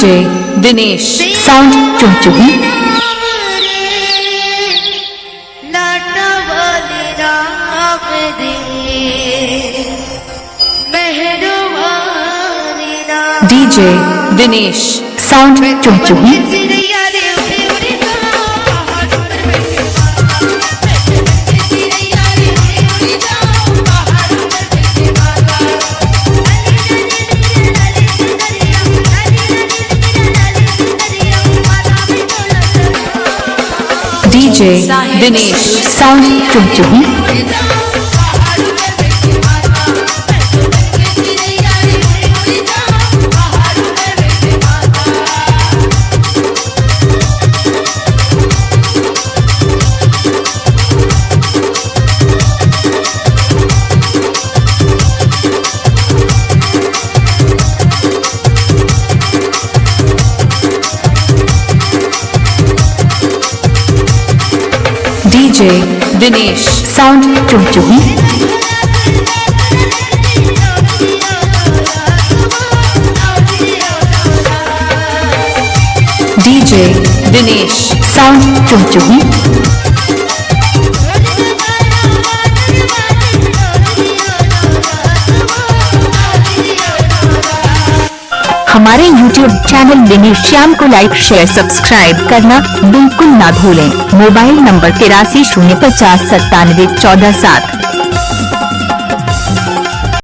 DJ Dinesh sound Chumchuhi. DJ Dinesh sound Chumchuhi. DJ Dinesh sound Chumchuhi. DJ Dinesh sound Chumchuhi. DJ Dinesh sound Chumchuhi. हमारे YouTube channel Dinesh Shyam को लाइक share subscribe करना बिल्कुल ना भूलें। Mobile number 83 050 97 14 7।